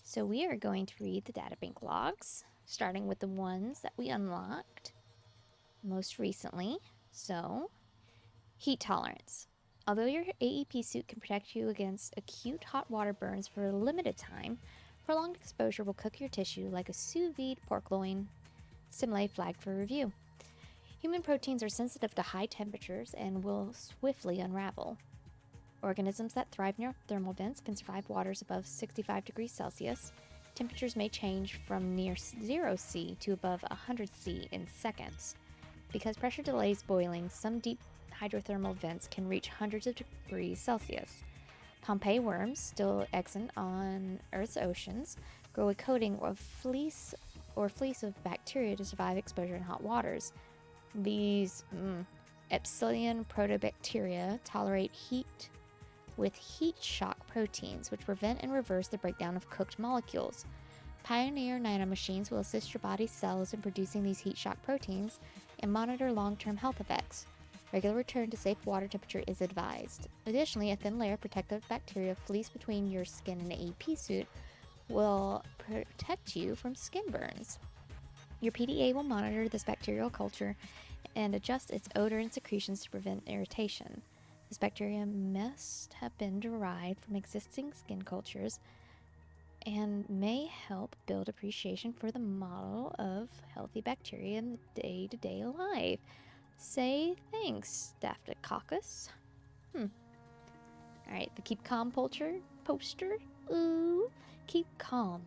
So we are going to read the databank logs, starting with the ones that we unlocked most recently. So, heat tolerance. Although your AEP suit can protect you against acute hot water burns for a limited time, prolonged exposure will cook your tissue like a sous vide pork loin. Simile flagged for review. Human proteins are sensitive to high temperatures and will swiftly unravel. Organisms that thrive near thermal vents can survive waters above 65 degrees Celsius. Temperatures may change from near 0°C to above 100°C in seconds. Because pressure delays boiling, some deep hydrothermal vents can reach hundreds of degrees Celsius. Pompeii worms, still extant on Earth's oceans, grow a coating of fleece of bacteria to survive exposure in hot waters. These Epsilon protobacteria tolerate heat with heat shock proteins, which prevent and reverse the breakdown of cooked molecules. Pioneer nanomachines will assist your body's cells in producing these heat shock proteins and monitor long-term health effects. Regular return to safe water temperature is advised. Additionally, a thin layer of protective bacteria fleece between your skin and AEP suit will protect you from skin burns. Your PDA will monitor this bacterial culture and adjust its odor and secretions to prevent irritation. This bacteria must have been derived from existing skin cultures and may help build appreciation for the model of healthy bacteria in the day-to-day life. Say thanks, Staphylococcus. Alright, the Keep Calm poster. Ooh, keep calm.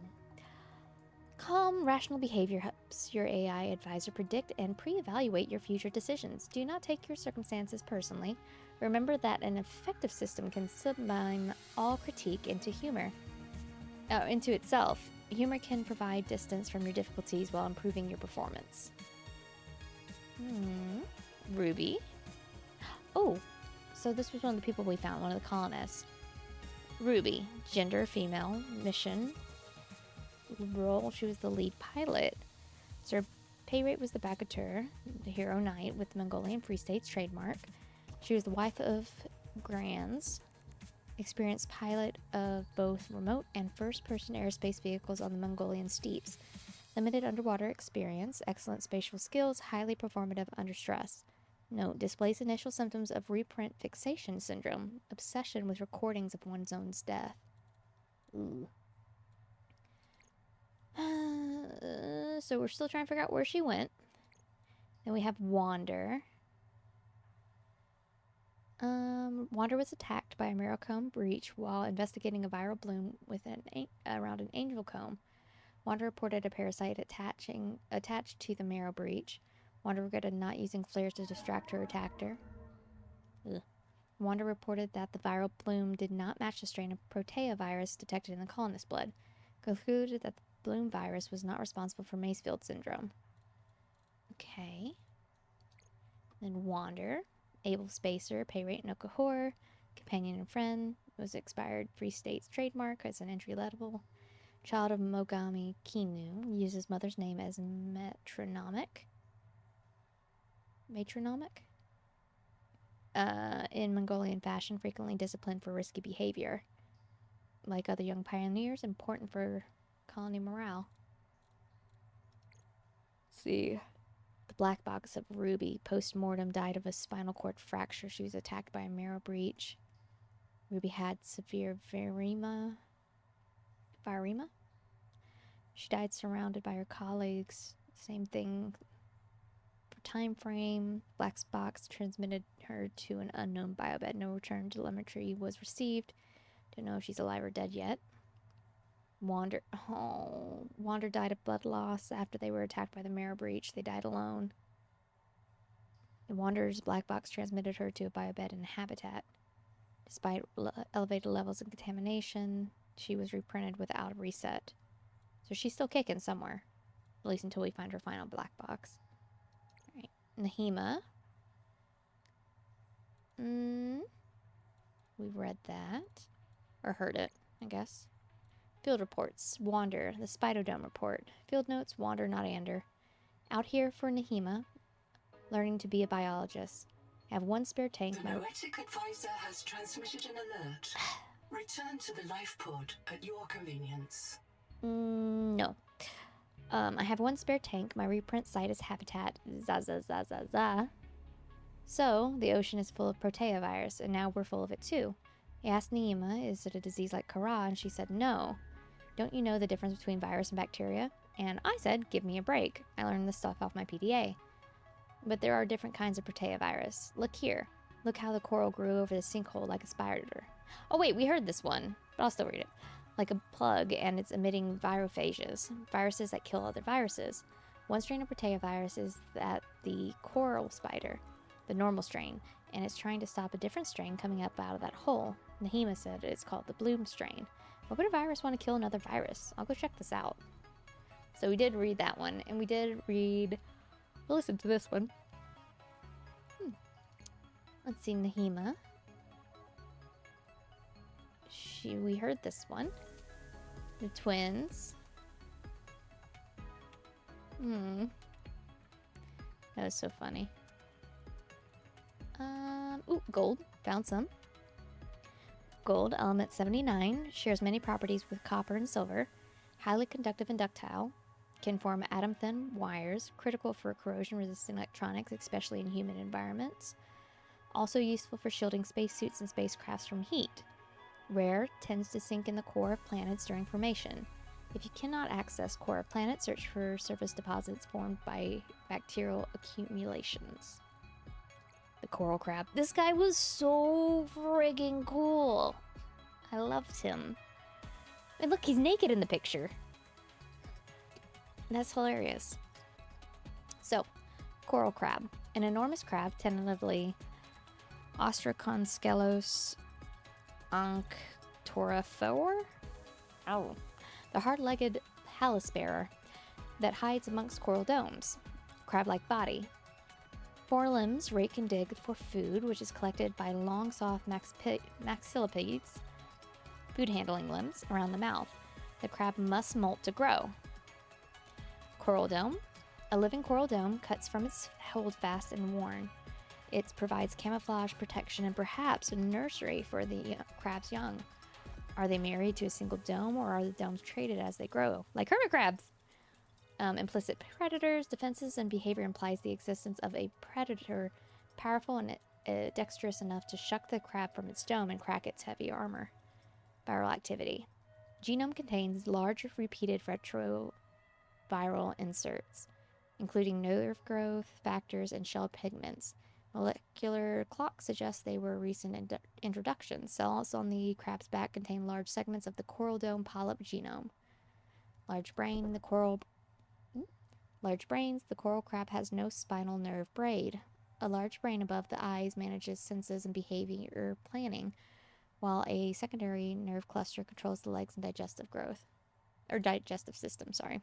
Calm, rational behavior helps your AI advisor predict and pre-evaluate your future decisions. Do not take your circumstances personally. Remember that an effective system can sublime all critique into itself. Humor can provide distance from your difficulties while improving your performance. Ruby. Oh, so this was one of the people we found, one of the colonists. Ruby, gender female, mission role, she was the lead pilot. So her pay rate was the Bagatur, the hero knight with the Mongolian Free States trademark. She was the wife of Granz, experienced pilot of both remote and first-person aerospace vehicles on the Mongolian steppes. Limited underwater experience, excellent spatial skills, highly performative under stress. Note, displays initial symptoms of reprint fixation syndrome, obsession with recordings of one's own death. Ooh. So we're still trying to figure out where she went. Then we have Wander. Wander was attacked by a Marrowcomb breach while investigating a viral bloom with around an angel comb. Wander reported a parasite attached to the marrow breach. Wander regretted not using flares to distract her attacker. Ugh. Wander reported that the viral bloom did not match the strain of Protea virus detected in the colonist blood. Concluded that the bloom virus was not responsible for Macefield syndrome. Okay. Then Wander. Able Spacer, pay rate no Kahor, companion and friend, was expired Free States trademark as an entry level. Child of Mogami Kinu, uses mother's name as metronomic. In Mongolian fashion, frequently disciplined for risky behavior. Like other young pioneers, important for colony morale. Let's see. The black box of Ruby, post-mortem, died of a spinal cord fracture. She was attacked by a marrow breach. Ruby had severe virema. She died surrounded by her colleagues. Same thing for time frame. Black box transmitted her to an unknown biobed. No return telemetry was received. Don't know if she's alive or dead yet. Wander died of blood loss after they were attacked by the marrow breach. They died alone. The Wanderer's black box transmitted her to a biobed in a habitat. Despite elevated levels of contamination, she was reprinted without a reset. So she's still kicking somewhere. At least until we find her final black box. Alright. Nahima. We've read that. Or heard it, I guess. Field reports. Wander. The Spidodome report. Field notes. Wander, not Ander. Out here for Nahima. Learning to be a biologist. Have one spare tank. The Noetic advisor has transmitted an alert. Return to the life pod at your convenience. No. I have one spare tank. My reprint site is habitat. Za. So, the ocean is full of proteovirus, and now we're full of it too. I asked Neema, is it a disease like Kara? And she said no. Don't you know the difference between virus and bacteria? And I said, give me a break. I learned this stuff off my PDA. But there are different kinds of proteovirus. Look here. Look how the coral grew over the sinkhole like a spider. Oh wait, we heard this one, but I'll still read it. Like a plug, and it's emitting virophages, viruses that kill other viruses. One strain of proteovirus is that the coral spider, the normal strain, and it's trying to stop a different strain coming up out of that hole. Nahima said it's called the bloom strain. Why would a virus want to kill another virus? I'll go check this out. So we did read that one, and we did read... We'll listen to this one. Let's see, Nahima. We heard this one. The twins. That was so funny. Ooh, gold. Found some. Gold, element 79, shares many properties with copper and silver. Highly conductive and ductile. Can form atom-thin wires, critical for corrosion-resistant electronics, especially in humid environments. Also useful for shielding spacesuits and spacecrafts from heat. Rare, tends to sink in the core of planets during formation. If you cannot access core of planets, search for surface deposits formed by bacterial accumulations. The coral crab. This guy was so friggin' cool. I loved him. And look, he's naked in the picture. That's hilarious. So, coral crab. An enormous crab, tentatively Ostracondskelos Anctoraphore? Oh. The hard-legged halisbearer that hides amongst coral domes. Crab-like body. 4 limbs rake and dig for food, which is collected by long, soft maxillipeds, food-handling limbs, around the mouth. The crab must molt to grow. Coral dome. A living coral dome cuts from its holdfast and worn. It provides camouflage, protection, and perhaps a nursery for the crab's young. Are they married to a single dome, or are the domes traded as they grow? Like hermit crabs! Implicit predators, defenses, and behavior implies the existence of a predator powerful and dexterous enough to shuck the crab from its dome and crack its heavy armor. Viral activity. Genome contains large repeated retroviral inserts, including nerve growth factors and shell pigments. Molecular clock suggests they were recent introductions. Cells on the crab's back contain large segments of the coral dome polyp genome. Large brains, the coral crab has no spinal nerve braid. A large brain above the eyes manages senses and behavior planning, while a secondary nerve cluster controls the legs and digestive system, sorry.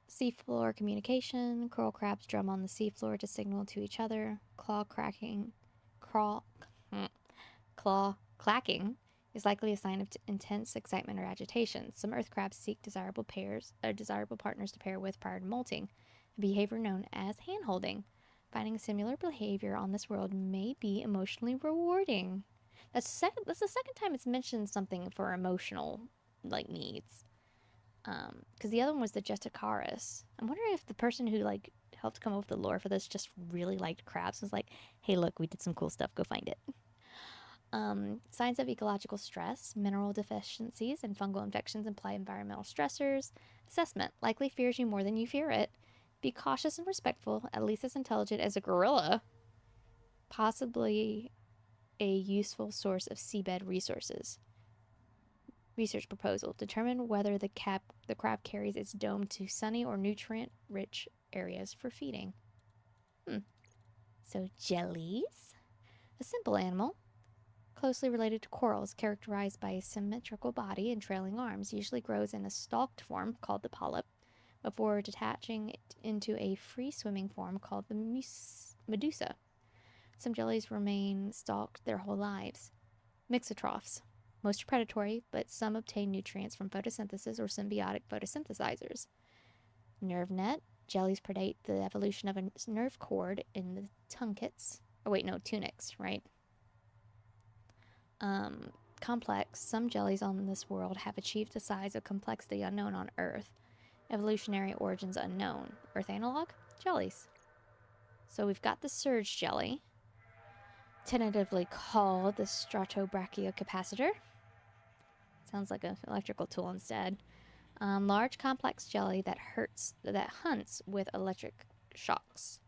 Seafloor communication. Coral crabs drum on the seafloor to signal to each other. Claw clacking is likely a sign of intense excitement or agitation. Some earth crabs seek desirable partners to pair with prior to molting, a behavior known as hand-holding. Finding a similar behavior on this world may be emotionally rewarding. That's the second time it's mentioned something for emotional needs. Because the other one was the Jetacaris. I'm wondering if the person who helped come up with the lore for this just really liked crabs and was like, hey, look, we did some cool stuff, go find it. Signs of ecological stress, mineral deficiencies, and fungal infections imply environmental stressors. Assessment, likely fears you more than you fear it. Be cautious and respectful, at least as intelligent as a gorilla. Possibly a useful source of seabed resources. Research proposal. Determine whether the crab carries its dome to sunny or nutrient-rich areas for feeding. So, jellies. A simple animal, closely related to corals, characterized by a symmetrical body and trailing arms, usually grows in a stalked form called the polyp, before detaching it into a free-swimming form called the medusa. Some jellies remain stalked their whole lives. Mixotrophs. Most are predatory, but some obtain nutrients from photosynthesis or symbiotic photosynthesizers. Nerve net. Jellies predate the evolution of a nerve cord in the tunics, right? complex, some jellies on this world have achieved a size of complexity unknown on Earth. Evolutionary origins unknown. Earth analog? Jellies. So we've got the surge jelly, tentatively called the stratobrachia capacitor. Sounds like an electrical tool instead. Large complex jelly that hunts with electric shocks.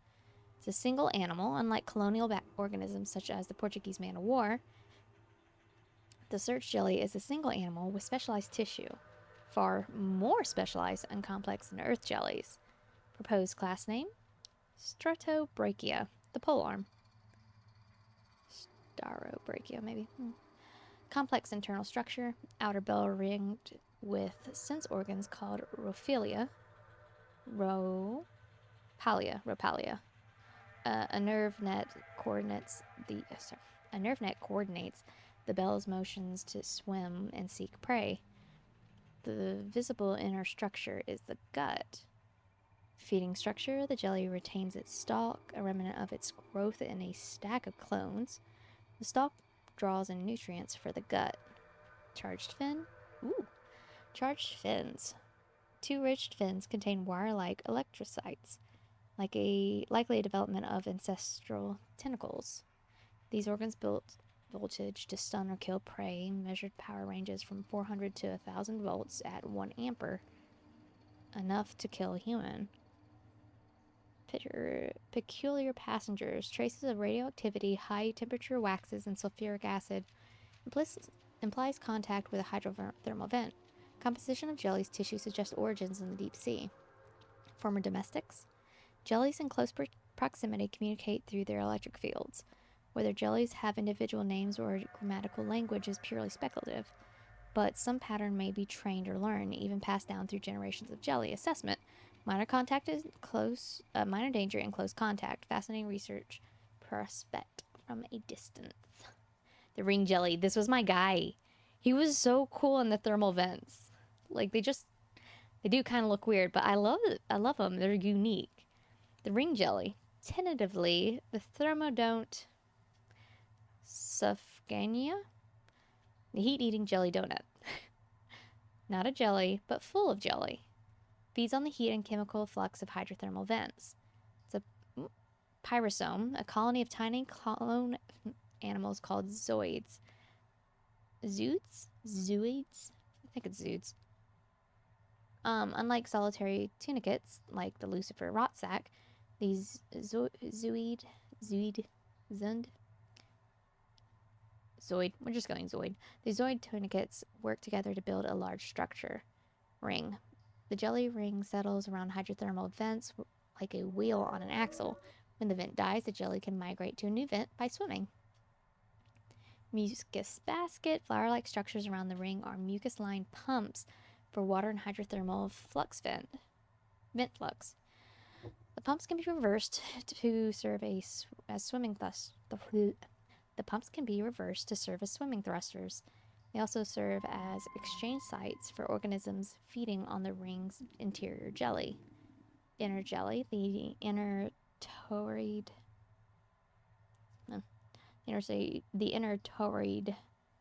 It's a single animal, unlike colonial organisms such as the Portuguese man of war. The surge jelly is a single animal with specialized tissue, far more specialized and complex than earth jellies. Proposed class name: Stratobrachia, the polearm. Starobrachia, maybe. Complex internal structure, outer bell ringed with sense organs called rophilia. Ropalia. A nerve net coordinates the bell's motions to swim and seek prey. The visible inner structure is the gut. Feeding structure: the jelly retains its stalk, a remnant of its growth in a stack of clones. The stalk draws in nutrients for the gut. Charged fin? Ooh. Charged fins. Two ridged fins contain wire-like electrocytes, likely a development of ancestral tentacles. These organs built voltage to stun or kill prey. Measured power ranges from 400 to 1,000 volts at 1 ampere, enough to kill a human. Peculiar passengers: traces of radioactivity, high temperature waxes, and sulfuric acid. Implies contact with a hydrothermal vent. Composition of jellies tissue suggests origins in the deep sea. Former domestics: jellies in close proximity communicate through their electric fields. Whether jellies have individual names or grammatical language is purely speculative, but some pattern may be trained or learned, even passed down through generations of jelly. Assessment: minor danger in close contact. Fascinating research prospect from a distance. The ring jelly. This was my guy. He was so cool in the thermal vents. Like, they do kind of look weird, but I love it. I love them. They're unique. The ring jelly. Tentatively, the Thermodont Sufgania, the heat-eating jelly donut. Not a jelly, but full of jelly. Feeds on the heat and chemical flux of hydrothermal vents. It's a pyrosome, a colony of tiny clone animals called zoids. Zooids? I think it's zooids. Unlike solitary tunicates, like the Lucifer Rotsac, these zoid, we're just going zoid. These zoid tunicates work together to build a large structure. Ring. The jelly ring settles around hydrothermal vents like a wheel on an axle. When the vent dies, the jelly can migrate to a new vent by swimming. Mucus basket. Flower-like structures around the ring are mucus-lined pumps for water and hydrothermal vent flux. The pumps can be reversed to serve as swimming The pumps can be reversed to serve as swimming thrusters. They also serve as exchange sites for organisms feeding on the ring's interior jelly. Inner jelly, the inner toroid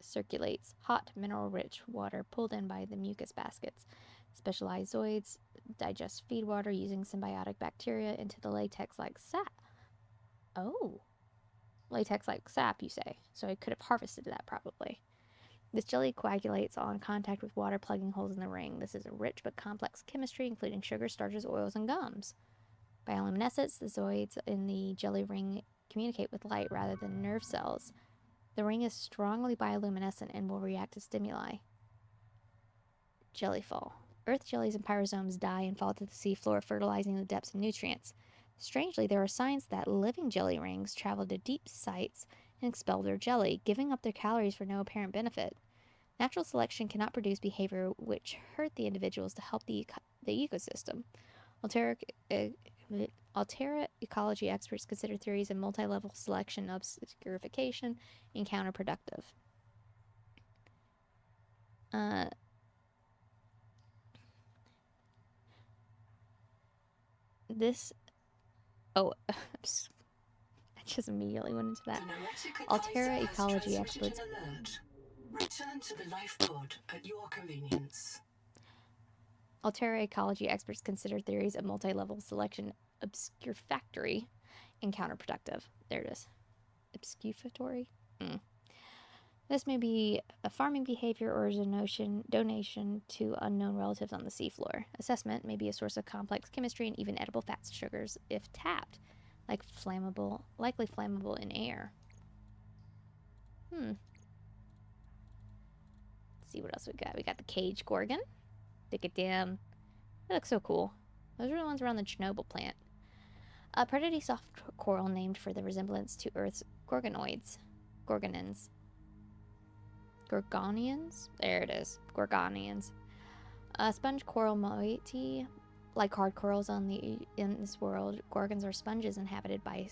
circulates hot, mineral-rich water pulled in by the mucus baskets. Specialized zoids digest feed water using symbiotic bacteria into the latex-like sap. Oh. Latex-like sap, you say. So I could have harvested that, probably. This jelly coagulates on contact with water, plugging holes in the ring. This is a rich but complex chemistry, including sugar, starches, oils, and gums. Bioluminescence: the zoids in the jelly ring communicate with light rather than nerve cells. The ring is strongly bioluminescent and will react to stimuli. Jellyfall: earth jellies and pyrosomes die and fall to the seafloor, fertilizing the depths of nutrients. Strangely, there are signs that living jelly rings travel to deep sites and expel their jelly, giving up their calories for no apparent benefit. Natural selection cannot produce behavior which hurt the individuals to help the ecosystem. Altera ecology experts consider theories of multi-level selection, obscurification, and counterproductive. I just immediately went into that. Altera ecology experts Return to the life pod at your convenience. Altera ecology experts consider theories of multi-level selection obscurefactory and counterproductive. There it is. Obscurefactory? This may be a farming behavior or is a donation to unknown relatives on the seafloor. Assessment may be a source of complex chemistry and even edible fats and sugars if tapped, likely flammable in air. Let's see what else we got. We got the cage Gorgon. Stick it down. That looks so cool. Those are the ones around the Chernobyl plant. A predaty soft coral named for the resemblance to Earth's gorgonins. Gorgonians? There it is. Gorgonians. A sponge coral moiety. Like hard corals in this world, gorgons are sponges inhabited by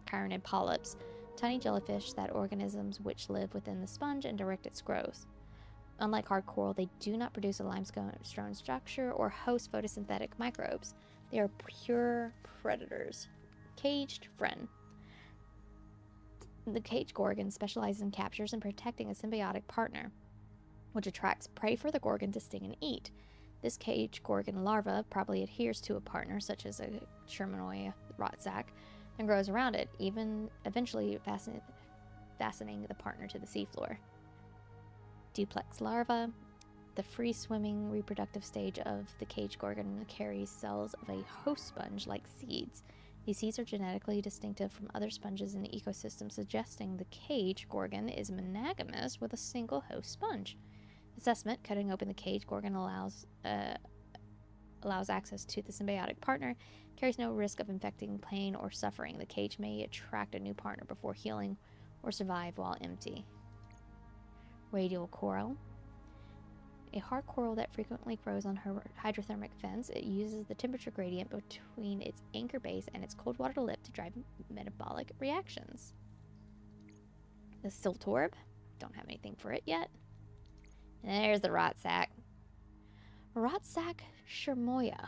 chironid polyps, tiny jellyfish that organisms which live within the sponge and direct its growth. Unlike hard coral, they do not produce a limestone structure or host photosynthetic microbes. They are pure predators. Caged friend. The cage gorgon specializes in captures and protecting a symbiotic partner, which attracts prey for the gorgon to sting and eat. This cage gorgon larva probably adheres to a partner, such as a Cherimoya Rotsac, and grows around it, eventually fastening the partner to the seafloor. Duplex larva. The free-swimming reproductive stage of the cage gorgon carries cells of a host sponge like seeds. These seeds are genetically distinctive from other sponges in the ecosystem, suggesting the cage gorgon is monogamous with a single host sponge. Assessment: cutting open the cage gorgon allows access to the symbiotic partner, carries no risk of infecting pain or suffering. The cage may attract a new partner before healing or survive while empty. Radiator Coral. A hard coral that frequently grows on hydrothermic vents. It uses the temperature gradient between its anchor base and its cold water lip to drive metabolic reactions. The Siltorb. Don't have anything for it yet. And there's the Rotsac. Rotsac Cherimoya.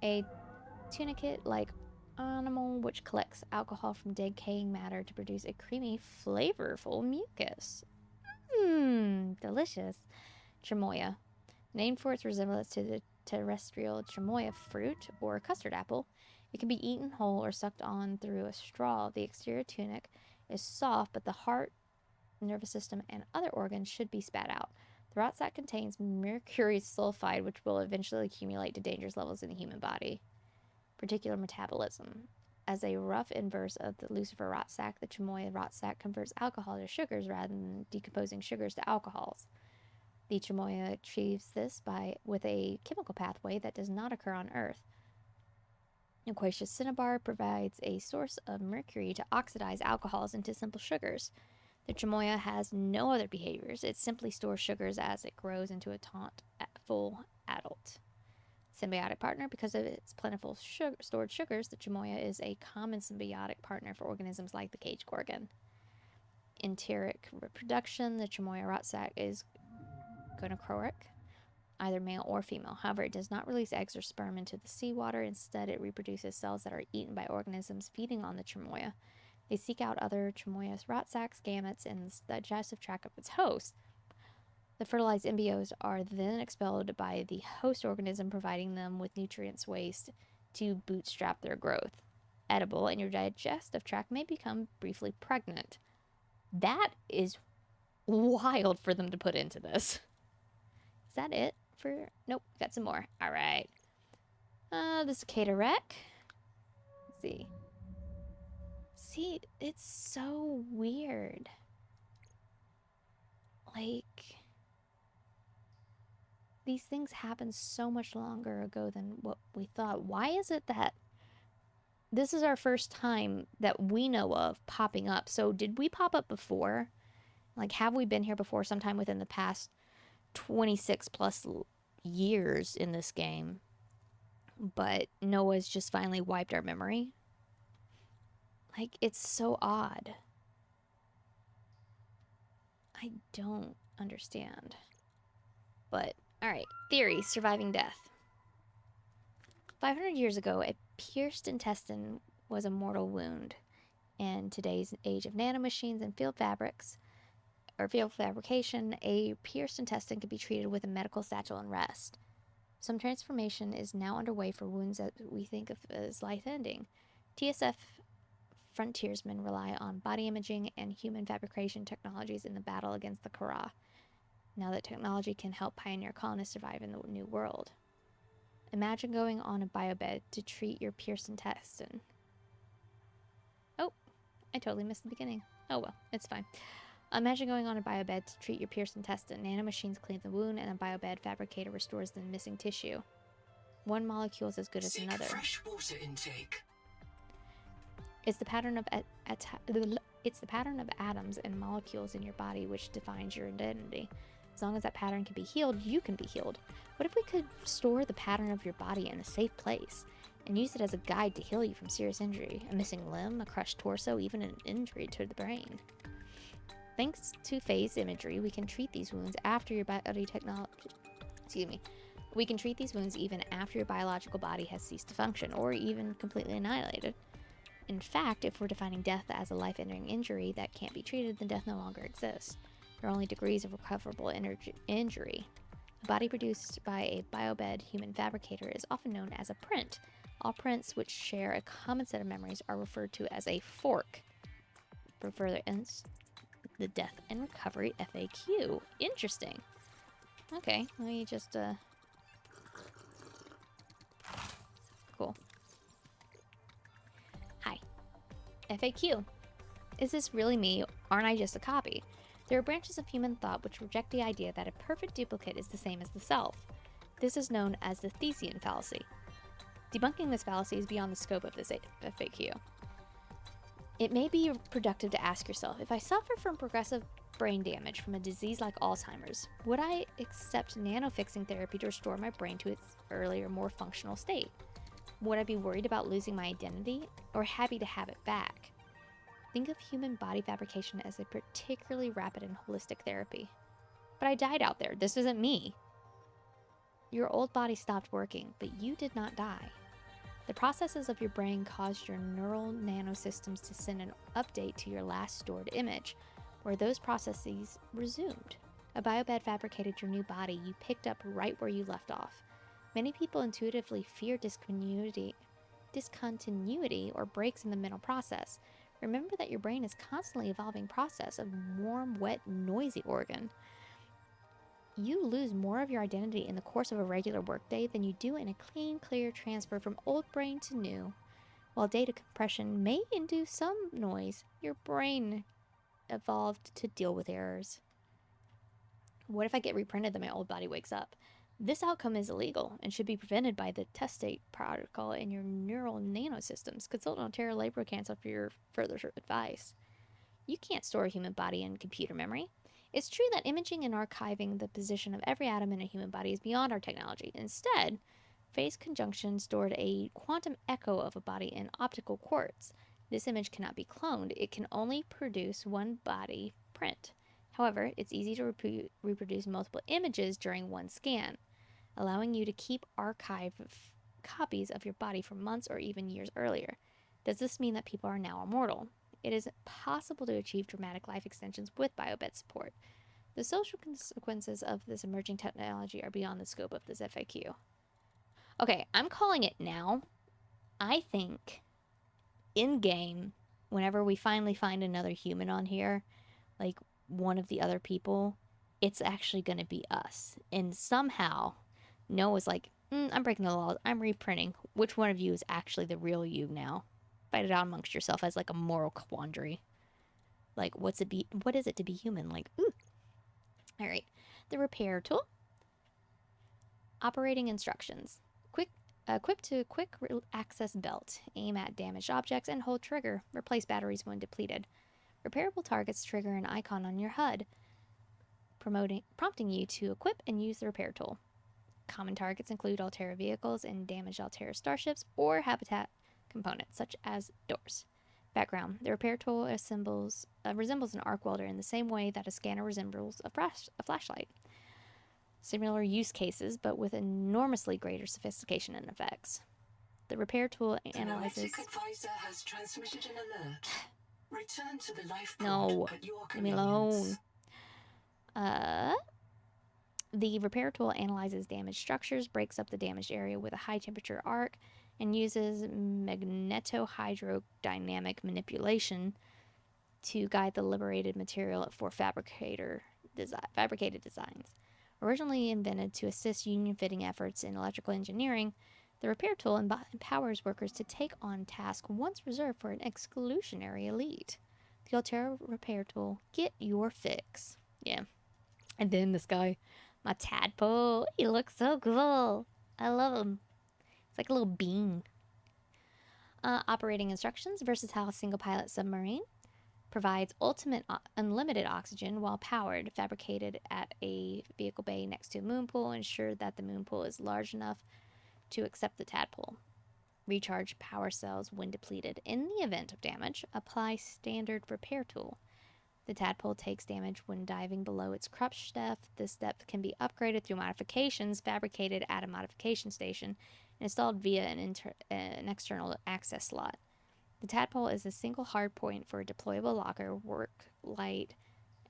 A tunicate-like animal which collects alcohol from decaying matter to produce a creamy, flavorful mucus. Delicious. Cherimoya. Named for its resemblance to the terrestrial Cherimoya fruit or custard apple, it can be eaten whole or sucked on through a straw. The exterior tunic is soft, but the heart, nervous system, and other organs should be spat out. The Rotsac contains mercury sulfide, which will eventually accumulate to dangerous levels in the human body. Particular metabolism. As a rough inverse of the Lucifer Rotsac, the Cherimoya Rotsac converts alcohol to sugars rather than decomposing sugars to alcohols. The Cherimoya achieves this with a chemical pathway that does not occur on Earth. Aquaceous cinnabar provides a source of mercury to oxidize alcohols into simple sugars. The Cherimoya has no other behaviors. It simply stores sugars as it grows into a full adult. Symbiotic partner. Because of its plentiful stored sugars, the Cherimoya is a common symbiotic partner for organisms like the cage gorgon. Enteric reproduction. The Cherimoya Rotsac is gonochoric, either male or female. However, it does not release eggs or sperm into the seawater. Instead, it reproduces cells that are eaten by organisms feeding on the Cherimoya. They seek out other Cherimoya Rotsacs, gametes, in the digestive tract of its host. The fertilized embryos are then expelled by the host organism, providing them with nutrients waste to bootstrap their growth. Edible, and your digestive tract may become briefly pregnant. That is wild for them to put into this. Is that it for... Nope, got some more. All right. The cicada wreck. Let's see. See, it's so weird. Like... These things happened so much longer ago than what we thought. Why is it that this is our first time that we know of popping up? So did we pop up before? Like, have we been here before sometime within the past 26 plus years in this game? But Noah's just finally wiped our memory. Like, it's so odd. I don't understand. But... Alright, theory, surviving death. 500 years ago, a pierced intestine was a mortal wound, In today's age of nanomachines and field fabrication, a pierced intestine can be treated with a medical satchel and rest. Some transformation is now underway for wounds that we think of as life-ending. TSF frontiersmen rely on body imaging and human fabrication technologies in the battle against the Kara. Now that technology can help pioneer colonists survive in the new world. Imagine going on a biobed to treat your pierced intestine. Oh, I totally missed the beginning. Oh well, it's fine. Imagine going on a biobed to treat your pierced intestine. Nanomachines clean the wound, and a biobed fabricator restores the missing tissue. One molecule is as good as another. Fresh water intake. It's the pattern of atoms and molecules in your body which defines your identity. As long as that pattern can be healed, you can be healed. What if we could store the pattern of your body in a safe place and use it as a guide to heal you from serious injury, a missing limb, a crushed torso, even an injury to the brain? Thanks to phase imagery, we can treat these wounds after your We can treat these wounds even after your biological body has ceased to function, or even completely annihilated. In fact, if we're defining death as a life-ending injury that can't be treated, then death no longer exists. There are only degrees of recoverable injury. A body produced by a biobed human fabricator is often known as a print. All prints which share a common set of memories are referred to as a fork. For further the death and recovery FAQ. Interesting. Okay, let me just, Cool. Hi. FAQ. Is this really me? Aren't I just a copy? There are branches of human thought which reject the idea that a perfect duplicate is the same as the self. This is known as the Thesean fallacy. Debunking this fallacy is beyond the scope of this FAQ. It may be productive to ask yourself, if I suffer from progressive brain damage from a disease like Alzheimer's, would I accept nanofixing therapy to restore my brain to its earlier, more functional state? Would I be worried about losing my identity, or happy to have it back? Think of human body fabrication as a particularly rapid and holistic therapy. But I died out there. This isn't me. Your old body stopped working, but you did not die. The processes of your brain caused your neural nanosystems to send an update to your last stored image, where those processes resumed. A biobed fabricated your new body you picked up right where you left off. Many people intuitively fear discontinuity or breaks in the mental process. Remember that your brain is constantly evolving process, a warm, wet, noisy organ. You lose more of your identity in the course of a regular workday than you do in a clean, clear transfer from old brain to new. While data compression may induce some noise, your brain evolved to deal with errors. What if I get reprinted that my old body wakes up? This outcome is illegal and should be prevented by the testate protocol in your neural nanosystems. Consult Ontario Labor Council for your further advice. You can't store a human body in computer memory. It's true that imaging and archiving the position of every atom in a human body is beyond our technology. Instead, phase conjunction stored a quantum echo of a body in optical quartz. This image cannot be cloned. It can only produce one body print. However, it's easy to reproduce multiple images during one scan, allowing you to keep archive copies of your body for months or even years earlier. Does this mean that people are now immortal? It is possible to achieve dramatic life extensions with biobed support. The social consequences of this emerging technology are beyond the scope of this FAQ. Okay, I'm calling it now. I think in-game, whenever we finally find another human on here, like one of the other people, it's actually going to be us. And somehow, Noah's like, I'm breaking the laws. I'm reprinting. Which one of you is actually the real you now? Fight it out amongst yourself as like a moral quandary. Like, what is it to be human? Like, ooh. All right. The repair tool. Operating instructions. Equip to quick access belt. Aim at damaged objects and hold trigger. Replace batteries when depleted. Repairable targets trigger an icon on your HUD, prompting you to equip and use the repair tool. Common targets include Altera vehicles and damaged Altera starships or habitat components, such as doors. Background. The repair tool resembles an arc welder in the same way that a scanner resembles a flashlight. Similar use cases, but with enormously greater sophistication and effects. The repair tool analyzes... The advisor has transmitted an alert. Return to the life pod No, at your leave me convenience. alone. The repair tool analyzes damaged structures, breaks up the damaged area with a high temperature arc, and uses magnetohydrodynamic manipulation to guide the liberated material for fabricated designs. Originally invented to assist union fitting efforts in electrical engineering, the repair tool empowers workers to take on tasks once reserved for an exclusionary elite. The Altera repair tool, get your fix. Yeah. And then this guy, my tadpole, he looks so cool. I love him. It's like a little bean. Operating instructions: versatile single pilot submarine. Provides ultimate unlimited oxygen while powered. Fabricated at a vehicle bay next to a moon pool. Ensure that the moon pool is large enough to accept the tadpole. Recharge power cells when depleted. In the event of damage, apply standard repair tool. The tadpole takes damage when diving below its crush depth. This depth can be upgraded through modifications fabricated at a modification station and installed via an external access slot. The tadpole is a single hard point for a deployable locker, work light,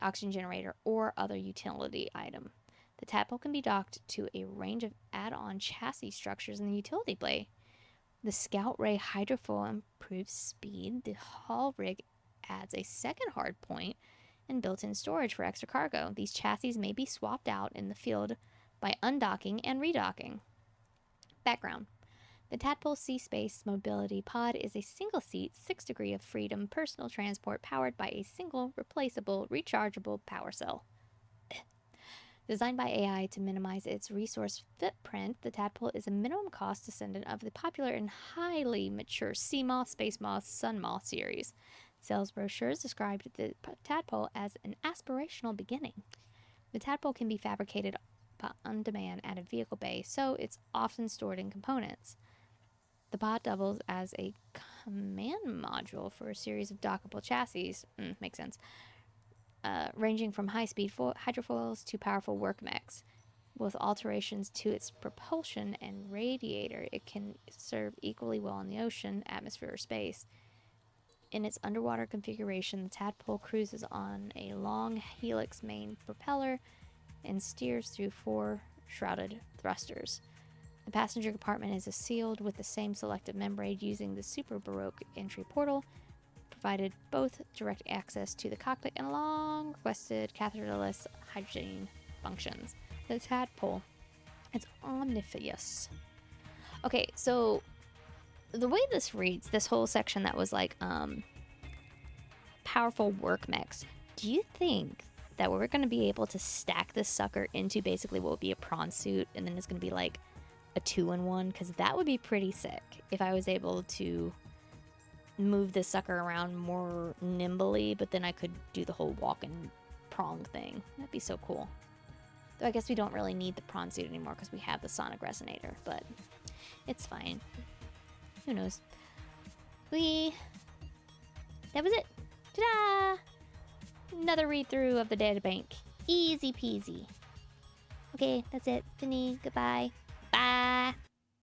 oxygen generator, or other utility item. The tadpole can be docked to a range of add-on chassis structures in the utility bay. The Scout Ray hydrofoil improves speed. The hull rig adds a second hard point and built-in storage for extra cargo. These chassis may be swapped out in the field by undocking and redocking. Background: the Tadpole Sea Space Mobility Pod is a single-seat, 6 degree of freedom personal transport powered by a single, replaceable, rechargeable power cell. Designed by AI to minimize its resource footprint, the Tadpole is a minimum cost descendant of the popular and highly mature Sea Moth, Space Moth, Sun Moth series. Sales brochures described the Tadpole as an aspirational beginning. The Tadpole can be fabricated on demand at a vehicle bay, so it's often stored in components. The pod doubles as a command module for a series of dockable chassis. Makes sense. Ranging from high-speed hydrofoils to powerful work mechs. With alterations to its propulsion and radiator, it can serve equally well in the ocean, atmosphere, or space. In its underwater configuration, the Tadpole cruises on a long helix main propeller and steers through 4 shrouded thrusters. The passenger compartment is sealed with the same selective membrane using the Super Baroque entry portal, provided both direct access to the cockpit and long requested catheterless hygiene functions. The Tadpole, it's omnivorous. Okay, so the way this reads, this whole section that was like powerful work mechs, do you think that we're going to be able to stack this sucker into basically what would be a prawn suit, and then it's going to be like a 2-in-1? Because that would be pretty sick if I was able to move this sucker around more nimbly, but then I could do the whole walking prong thing. That'd be so cool. Though I guess we don't really need the prawn suit anymore because we have the sonic resonator, but it's fine. Who knows? That was it. Ta-da! Another read-through of the databank. Easy peasy. Okay, that's it. Finny, goodbye.